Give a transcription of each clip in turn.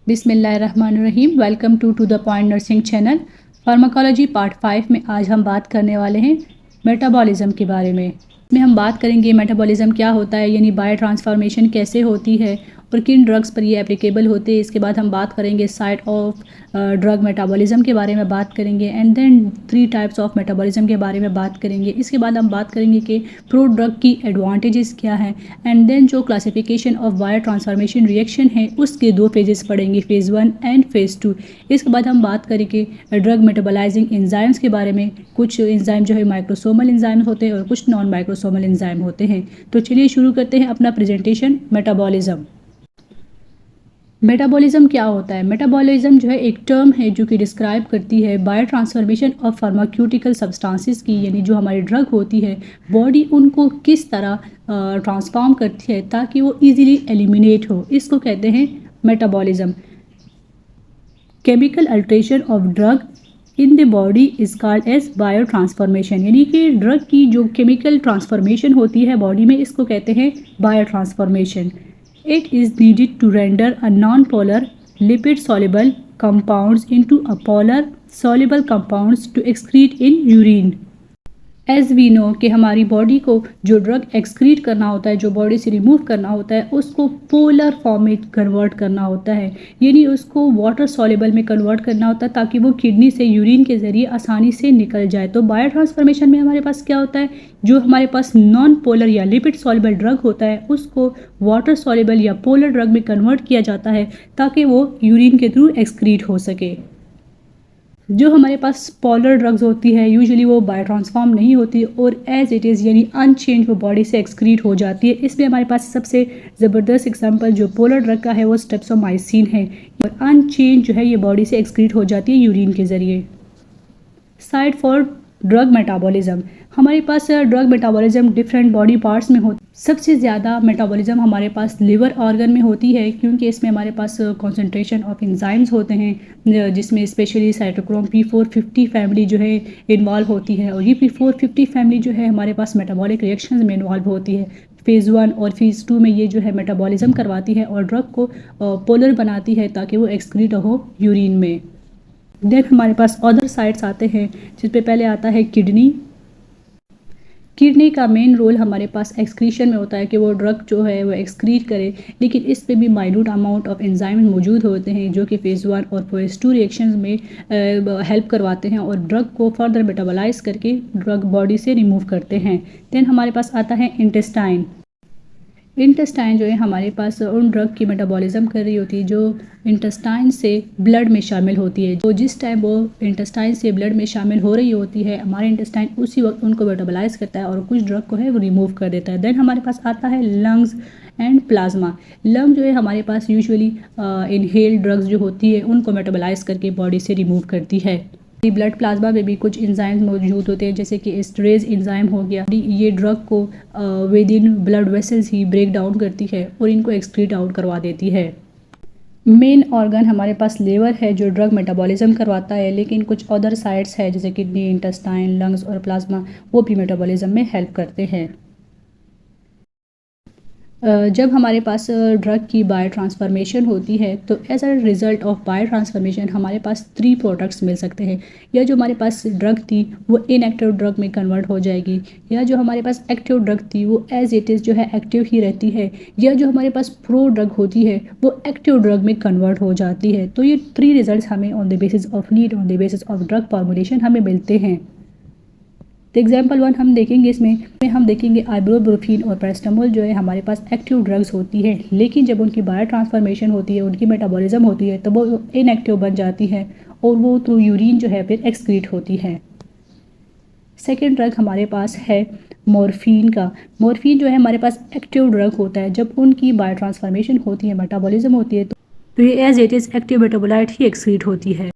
बिस्मिल्लाहिर्रहमानिर्रहीम। Welcome to the point nursing channel. Pharmacology part 5 में आज हम बात करने वाले हैं मेटाबॉलिज्म के बारे में। इसमें हम बात करेंगे मेटाबॉलिज्म क्या होता है, यानी बायो ट्रांसफॉर्मेशन कैसे होती है और किन ड्रग्स पर ये एप्लीकेबल होते हैं। इसके बाद हम बात करेंगे साइड ऑफ ड्रग मेटाबॉलिज्म के बारे में बात करेंगे and then 3 types of metabolism के बारे में बात करेंगे। इसके बाद हम बात करेंगे कि प्रो ड्रग की एडवांटेजेस क्या हैं एंड देन जो classification of bio transformation reaction है उसके 2 फेजेस पढ़ेंगे, फेज़ 1 एंड फेज़ 2। इसके बाद हम बात करेंगे ड्रग मेटाबोलाइजिंग एंजाइम्स के बारे में। कुछ एंजाइम जो है माइक्रोसोमल एंजाइम होते हैं और कुछ नॉन माइक्रोसोमल एंजाइम होते हैं। तो चलिए शुरू करते हैं अपना प्रेजेंटेशन। मेटाबॉलिज्म क्या होता है? मेटाबॉलिज्म जो है एक टर्म है जो कि डिस्क्राइब करती है bio transformation of pharmaceutical substances की, यानी जो हमारी ड्रग होती है बॉडी उनको किस तरह ट्रांसफॉर्म करती है ताकि वो इजीली एलिमिनेट हो। इसको कहते हैं metabolism. Chemical alteration of drug in the body is called as bio transformation, यानी कि ड्रग की जो केमिकल ट्रांसफॉर्मेशन होती है बॉडी में इसको कहते हैं bio transformation. It is needed to render a non-polar lipid soluble compounds into a polar soluble compounds to excrete in urine। As we know कि हमारी बॉडी को जो ड्रग एक्सक्रीट करना होता है, जो बॉडी से रिमूव करना होता है, उसको पोलर फॉर्म में कन्वर्ट करना होता है, यानी उसको वाटर सॉल्युबल में कन्वर्ट करना होता है ताकि वो किडनी से यूरिन के ज़रिए आसानी से निकल जाए। तो बायो ट्रांसफॉर्मेशन में हमारे पास क्या होता है, जो हमारे पास नॉन पोलर या लिपिड सॉल्युबल ड्रग होता है उसको वाटर सॉल्युबल या पोलर ड्रग में कन्वर्ट किया जाता है ताकि वो यूरिन के थ्रू एक्सक्रीट हो सके। जो हमारे पास पोलर ड्रग्स होती है यूजुअली वो बायो ट्रांसफॉर्म नहीं होती और एज इट इज़ यानी अनचेंज वो बॉडी से एक्सक्रीट हो जाती है। इसमें हमारे पास सबसे ज़बरदस्त एग्जांपल जो पोलर ड्रग का है वो स्ट्रेप्टोमाइसिन है, और अनचेंज जो है ये बॉडी से एक्सक्रीट हो जाती है यूरिन के ज़रिए। साइड फॉर ड्रग मेटाबॉलिज्म, हमारे पास drug metabolism different body parts में होती है। सबसे ज़्यादा मेटाबॉलिज्म हमारे पास लिवर ऑर्गन में होती है क्योंकि इसमें हमारे पास कंसंट्रेशन ऑफ एंजाइम्स होते हैं, जिसमें स्पेशली साइटोक्रोम P450 फैमिली जो है इन्वॉल्व होती है, और ये P450 फैमिली जो है हमारे पास मेटाबॉलिक रिएक्शंस में इन्वॉल्व होती है। फेज़ 1 और फेज़ 2 में ये जो है मेटाबॉलिज्म करवाती है और ड्रग को पोलर बनाती है ताकि वो एक्सक्रीट हो यूरिन में। देन हमारे पास अदर साइड्स आते हैं जिस पे पहले आता है किडनी। किडनी का मेन रोल हमारे पास एक्सक्रीशन में होता है कि वो ड्रग जो है वो एक्सक्रीट करे, लेकिन इस पे भी माइन्यूट अमाउंट ऑफ एंजाइम मौजूद होते हैं जो कि फेज़ 1 और फेज़ 2 रिएक्शंस में हेल्प करवाते हैं और ड्रग को फर्दर मेटाबोलाइज करके ड्रग बॉडी से रिमूव करते हैं। देन हमारे पास आता है इंटेस्टाइन। इंटेस्टाइन जो है हमारे पास उन ड्रग की मेटाबॉलिज्म कर रही होती है जो इंटेस्टाइन से ब्लड में शामिल होती है। तो जिस टाइम वो इंटेस्टाइन से ब्लड में शामिल हो रही होती है हमारे इंटेस्टाइन उसी वक्त उनको मेटाबोलाइज करता है और कुछ ड्रग को है वो रिमूव कर देता है। देन हमारे पास आता है लंग्स एंड प्लाज्मा। लंग जो है हमारे पास यूजुअली इनहेल ड्रग्स जो होती है उनको मेटाबोलाइज करके बॉडी से रिमूव करती है। ब्लड प्लाज्मा में भी कुछ एंजाइम मौजूद होते हैं जैसे कि एस्टरेज एंजाइम हो गया, ये ड्रग को विद इन ब्लड वेसल्स ही ब्रेक डाउन करती है और इनको एक्सक्रीट आउट करवा देती है। मेन ऑर्गन हमारे पास लीवर है जो ड्रग मेटाबॉलिज्म करवाता है, लेकिन कुछ अदर साइड्स है जैसे किडनी, इंटेस्टाइन, लंग्स और प्लाज्मा वो भी मेटाबॉलिज्म में हेल्प करते हैं। जब हमारे पास ड्रग की बायो ट्रांसफॉर्मेशन होती है तो as a result of bio transformation हमारे पास 3 प्रोडक्ट्स मिल सकते हैं। या जो हमारे पास ड्रग थी वो इनएक्टिव ड्रग में कन्वर्ट हो जाएगी, या जो हमारे पास एक्टिव ड्रग थी वो एज इट इज़ जो है एक्टिव ही रहती है, या जो हमारे पास प्रो ड्रग होती है वो एक्टिव ड्रग में कन्वर्ट हो जाती है। तो ये 3 रिजल्ट हमें on the basis of need, on the basis of drug formulation हमें मिलते हैं। तो एग्जाम्पल 1 हम देखेंगे, इसमें हम देखेंगे आइबुप्रोफेन और पैरासिटामोल जो है हमारे पास एक्टिव ड्रग्स होती है, लेकिन जब उनकी बायो ट्रांसफॉर्मेशन होती है, उनकी मेटाबॉलिज्म होती है तो वो इनएक्टिव बन जाती है और वो थ्रू यूरिन जो है फिर एक्सक्रीट होती है। सेकेंड ड्रग हमारे पास है मॉर्फिन का। मॉर्फिन जो है हमारे पास एक्टिव ड्रग होता है, जब उनकी बायो ट्रांसफॉर्मेशन होती है, मेटाबॉलिज्म होती है तो ये as it is active metabolite ही एक्सक्रीट होती है।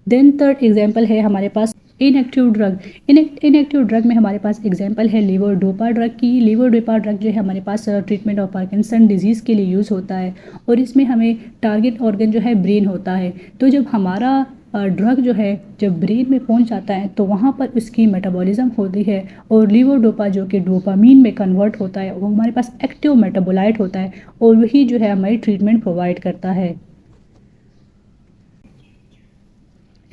देन थर्ड एग्जाम्पल है हमारे पास इनएक्टिव ड्रग। इनएक्टिव ड्रग में हमारे पास एग्जांपल है लीवोडोपा ड्रग की। लीवोडोपा ड्रग जो है हमारे पास ट्रीटमेंट ऑफ पार्किंसन डिजीज़ के लिए यूज़ होता है और इसमें हमें टारगेट ऑर्गन जो है ब्रेन होता है। तो जब हमारा ड्रग जो है जब ब्रेन में पहुंच जाता है तो वहाँ पर उसकी मेटाबॉलिज्म होती है और लीवोडोपा जो कि डोपामीन में कन्वर्ट होता है, वो हमारे पास एक्टिव मेटाबोलाइट होता है और वही जो है हमारी ट्रीटमेंट प्रोवाइड करता है।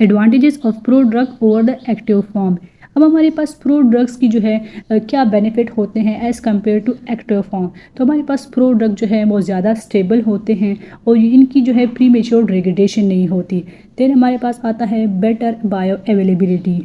Advantages of pro drug over the active form. अब हमारे पास प्रो ड्रग्स की जो है क्या बेनिफिट होते हैं as compared to active form. तो हमारे पास प्रो ड्रग जो है वो ज़्यादा स्टेबल होते हैं और इनकी जो है प्री मेच्योर रेगुलेशन नहीं होती। देन हमारे पास आता है बेटर बायो अवेलेबिलिटी।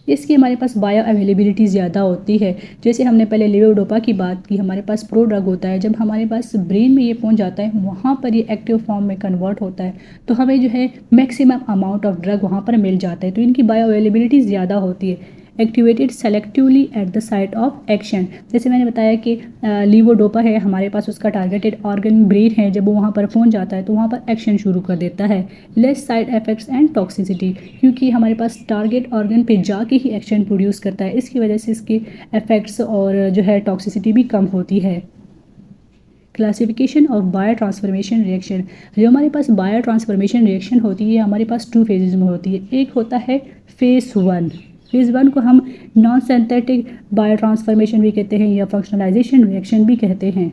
इसकी हमारे पास बायो अवेलेबिलिटी ज़्यादा होती है। जैसे हमने पहले लेवोडोपा की बात की, हमारे पास प्रो ड्रग होता है, जब हमारे पास ब्रेन में ये पहुंच जाता है वहाँ पर ये एक्टिव फॉर्म में कन्वर्ट होता है तो हमें जो है मैक्सिमम अमाउंट ऑफ ड्रग वहाँ पर मिल जाता है, तो इनकी बायो अवेलेबिलिटी ज़्यादा होती है। Activated selectively at the site of action. जैसे मैंने बताया कि लीवोडोपा है हमारे पास, उसका टारगेटेड ऑर्गन ब्रेन है, जब वो वहाँ पर पहुँच जाता है तो वहाँ पर एक्शन शुरू कर देता है। Less side effects and toxicity, क्योंकि हमारे पास टारगेट ऑर्गन पे जाके ही एक्शन प्रोड्यूस करता है, इसकी वजह से इसके इफेक्ट्स और जो है टॉक्सिसिटी भी कम होती है। Classification of bio transformation reaction. जो हमारे पास बायो ट्रांसफॉर्मेशन रिएक्शन होती है हमारे पास 2 फेजेज में होती है। एक होता है फेज़ 1। फेज़ 1 को हम नॉन सिंथेटिक बायो ट्रांसफॉर्मेशन भी कहते हैं या फंक्शनलाइजेशन रिएक्शन भी कहते हैं।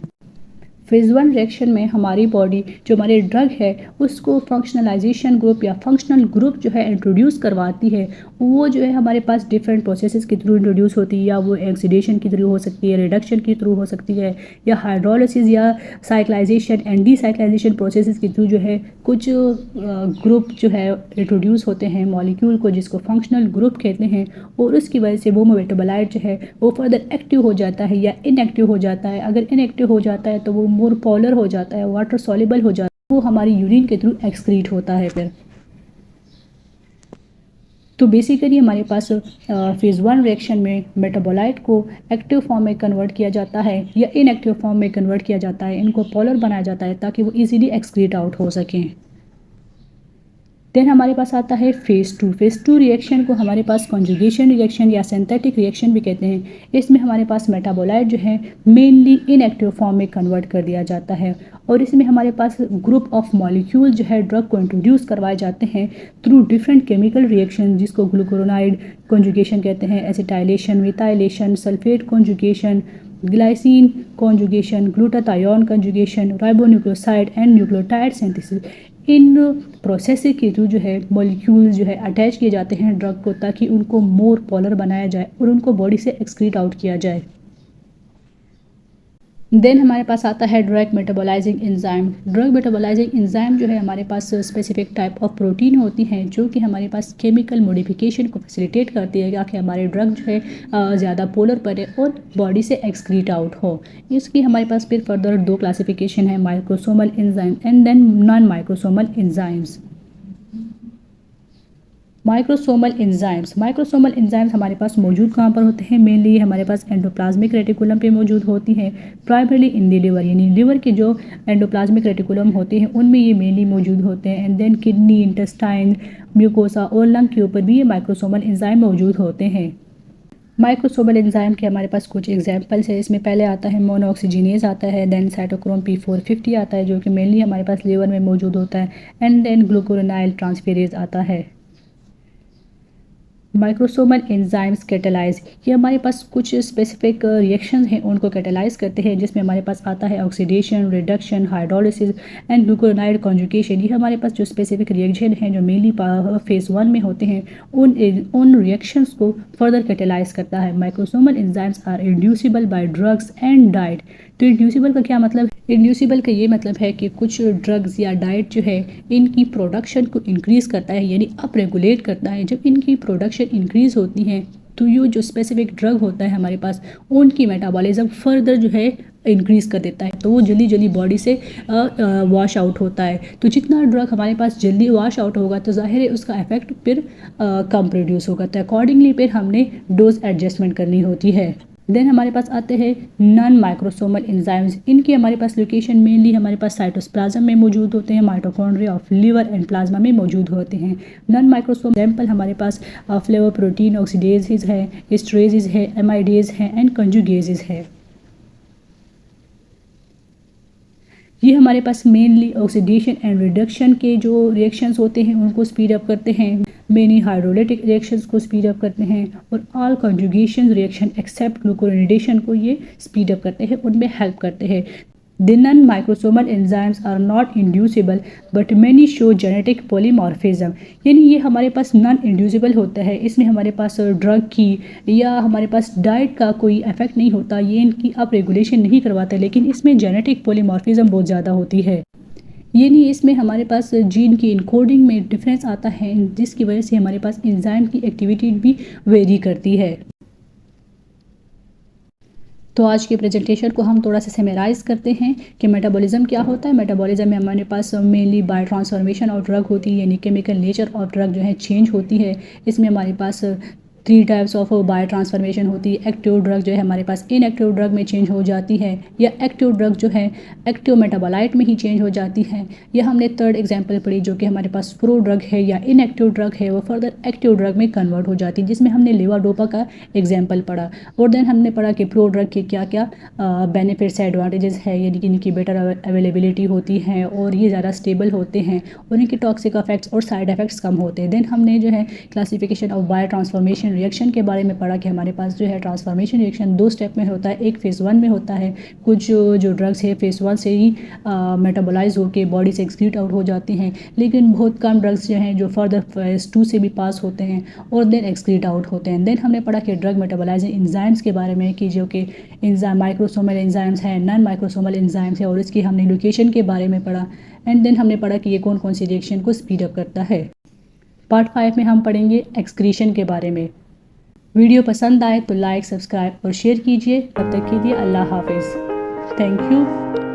फेज़ 1 रिएक्शन में हमारी बॉडी जो हमारे ड्रग है उसको फंक्शनलाइजेशन ग्रुप या फंक्शनल ग्रुप जो है इंट्रोड्यूस करवाती है। वो जो है हमारे पास डिफरेंट प्रोसेसेस के थ्रू इंट्रोड्यूस होती है, या वो ऑक्सीडेशन के थ्रू हो सकती है, रिडक्शन के थ्रू हो सकती है, या हाइड्रोलिसिस या साइक्लाइजेशन एंड डीसाइक्लाइजेशन प्रोसेसेस के थ्रू जो है कुछ ग्रुप जो है इंट्रोड्यूस होते हैं मॉलिक्यूल को, जिसको फंक्शनल ग्रुप कहते हैं, और उसकी वजह से वो मेटाबोलाइट जो है वो फर्दर एक्टिव हो जाता है या इनएक्टिव हो जाता है। अगर इनएक्टिव हो जाता है तो वो मोर पोलर हो जाता है, वाटर सॉल्युबल हो जाता है, वो हमारी यूरिन के थ्रू एक्सक्रीट होता है फिर। तो बेसिकली हमारे पास फेज़ 1 रिएक्शन में मेटाबोलाइट को एक्टिव फॉर्म में कन्वर्ट किया जाता है या इनएक्टिव फॉर्म में कन्वर्ट किया जाता है, इनको पोलर बनाया जाता है ताकि वो इजीली एक्सक्रीट आउट हो सकें। देन हमारे पास आता है फेज़ 2। फेज़ 2 रिएक्शन को हमारे पास कॉन्जुगेशन रिएक्शन या सिंथेटिक रिएक्शन भी कहते हैं। इसमें हमारे पास मेटाबोलाइट जो है मेनली इनएक्टिव फॉर्म में कन्वर्ट कर दिया जाता है और इसमें हमारे पास ग्रुप ऑफ मॉलिक्यूल जो है ड्रग को इंट्रोड्यूस करवाए जाते हैं थ्रू डिफरेंट केमिकल रिएक्शन, जिसको ग्लूकुरोनाइड कॉन्जुगेशन कहते हैं, acetylation, methylation, sulphate conjugation, glycine conjugation, glutathione conjugation, ribonucleoside and nucleotide synthesis. In process के थ्रू जो है मॉलिक्यूल जो है अटैच किए जाते हैं ड्रग को, ताकि उनको मोर पोलर बनाया जाए और उनको बॉडी से एक्सक्रीट आउट किया जाए। देन हमारे पास आता है drug metabolising enzyme. Drug metabolising enzyme जो है हमारे पास स्पेसिफिक टाइप ऑफ प्रोटीन होती हैं जो कि हमारे पास केमिकल मॉडिफिकेशन को फैसिलिटेट करती है ताकि हमारे ड्रग जो है ज़्यादा पोलर पड़े और बॉडी से एक्सक्रीट आउट हो। इसकी हमारे पास फिर फर्दर 2 क्लासिफिकेशन है, microsomal enzyme and then non microsomal enzymes. Microsomal enzymes हमारे पास मौजूद कहाँ पर होते हैं? मेनली हमारे पास एंडोप्लाज्मिक रेटिकुलम पे मौजूद होती हैं, प्राइमरीली इन द लिवर, यानी लिवर के जो एंडोप्लाज्मिक रेटिकुलम होते हैं उनमें ये मेनली मौजूद होते हैं। And then kidney, intestine, mucosa और लंग के ऊपर भी ये माइक्रोसोमल एंजाइम मौजूद होते हैं। माइक्रोसोमल एंजाइम के हमारे पास कुछ एग्जांपल्स है। इसमें पहले आता है मोनोऑक्सीजिनेज आता है, देन साइटोक्रोम P450 आता है जो कि मेनली हमारे पास लिवर में मौजूद होता है, एंड देन ग्लूकुरोनाइल ट्रांसफेरेज आता है। माइक्रोसोमल एंजाइम्स कैटेलाइज, ये हमारे पास कुछ स्पेसिफिक रिएक्शंस हैं उनको कैटेलाइज करते हैं, जिसमें हमारे पास आता है oxidation, reduction, hydrolysis and glucuronide conjugation. ये हमारे पास जो स्पेसिफिक रिएक्शन हैं जो मेनली फेज़ 1 में होते हैं उन रिएक्शंस को फर्दर कैटेलाइज करता है। Microsomal enzymes are inducible by drugs and diet. तो इंड्यूसिबल का क्या मतलब? इंड्यूसिबल का ये मतलब है कि कुछ ड्रग्स या डाइट जो है इनकी प्रोडक्शन को इंक्रीज़ करता है, यानी अप रेगुलेट करता है। जब इनकी प्रोडक्शन इंक्रीज़ होती है तो ये जो स्पेसिफिक ड्रग होता है हमारे पास उनकी मेटाबॉलिज्म फर्दर जो है इंक्रीज़ कर देता है, तो वो जल्दी जल्दी बॉडी से वॉश आउट होता है। तो जितना ड्रग हमारे पास जल्दी वॉश आउट होगा तो जाहिर है उसका इफेक्ट फिर कम प्रोड्यूस होगा, तो अकॉर्डिंगली फिर हमने डोज एडजस्टमेंट करनी होती है। देन हमारे पास आते हैं नॉन माइक्रोसोमल एंजाइम्स। इनकी हमारे पास लोकेशन मेनली हमारे पास साइटोप्लाज्म में मौजूद होते हैं, mitochondria of liver and plasma में मौजूद होते हैं। नॉन माइक्रोसोमल एग्जाम्पल हमारे पास फ्लेवर प्रोटीन ऑक्सीडेजेज है, एस्ट्रेजेज है, एमाइडेज है एंड कंजुगेजेज है। ये हमारे पास मेनली ऑक्सीडेशन एंड रिडक्शन के जो रिएक्शंस होते हैं उनको स्पीड अप करते हैं, मेनी हाइड्रोलाइटिक रिएक्शंस को स्पीड अप करते हैं, और ऑल कॉन्जुगेशन रिएक्शन एक्सेप्ट ग्लूकोनेडेशन को ये स्पीड अप करते हैं, उनमें हेल्प करते हैं। The non-microsomal enzymes are not inducible but many show genetic polymorphism। यानी ये हमारे पास नॉन इंड्यूसिबल होता है, इसमें हमारे पास ड्रग की या हमारे पास डाइट का कोई इफेक्ट नहीं होता, ये इनकी अप रेगुलेशन नहीं करवाता, लेकिन इसमें जेनेटिक पॉलीमॉर्फिज्म बहुत ज़्यादा होती है। यानी इसमें हमारे पास जीन की इनकोडिंग में डिफरेंस आता है, जिसकी वजह से हमारे पास एंजाइम की एक्टिविटी भी वेरी करती है। तो आज के प्रेजेंटेशन को हम थोड़ा सा समराइज़ करते हैं कि मेटाबॉलिज्म क्या होता है। मेटाबॉलिज्म में हमारे पास mainly biotransformation of drug होती है, यानी केमिकल नेचर ऑफ ड्रग जो है चेंज होती है। इसमें हमारे पास 3 टाइप्स ऑफ बायो ट्रांसफॉर्मेशन होती है। एक्टिव ड्रग जो है हमारे पास इनएक्टिव ड्रग में चेंज हो जाती है, या एक्टिव ड्रग जो है एक्टिव मेटाबोलाइट में ही चेंज हो जाती है। या हमने थर्ड एग्जांपल पढ़ी जो कि हमारे पास प्रो ड्रग है या इनएक्टिव ड्रग है, वो फर्दर एक्टिव ड्रग में कन्वर्ट हो जाती है, जिसमें हमने लेवाडोपा का एग्जाम्पल पढ़ा। और देन हमने पढ़ा कि प्रो ड्रग के क्या क्या बेनिफिट्स है, एडवांटेजेस है, यानी कि इनकी बेटर अवेलेबिलिटी होती है और ये ज़्यादा स्टेबल होते हैं और इनके टॉक्सिक इफेक्ट्स और साइड इफेक्ट्स कम होते हैं। देन हमने जो है classification of bio transformation reaction के बारे में पढ़ा कि हमारे पास जो है ट्रांसफॉर्मेशन रिएक्शन 2 स्टेप में होता है। एक फेज़ 1 में होता है, कुछ जो ड्रग्स है फेज़ 1 से ही मेटाबोलाइज होकर बॉडी से एक्सक्रीट आउट हो जाती हैं, लेकिन बहुत कम ड्रग्स जो हैं जो फर्दर फेज़ 2 से भी पास होते हैं और देन एक्सक्रीट आउट होते हैं। देन हमने पढ़ा कि ड्रग मेटाबोलाइजिंग एंजाइम्स के बारे में, कि जो कि एंजाइम माइक्रोसोमल एंजाइम्स हैं, नॉन माइक्रोसोमल एंजाइम्स है, और इसकी हमने लोकेशन के बारे में पढ़ा। एंड देन हमने पढ़ा कि ये कौन कौन सी रिएक्शन को स्पीड अप करता है। पार्ट 5 में हम पढ़ेंगे एक्सक्रीशन के बारे में। वीडियो पसंद आए तो लाइक, सब्सक्राइब और शेयर कीजिए। तब तक के लिए अल्लाह हाफिज़। Thank you.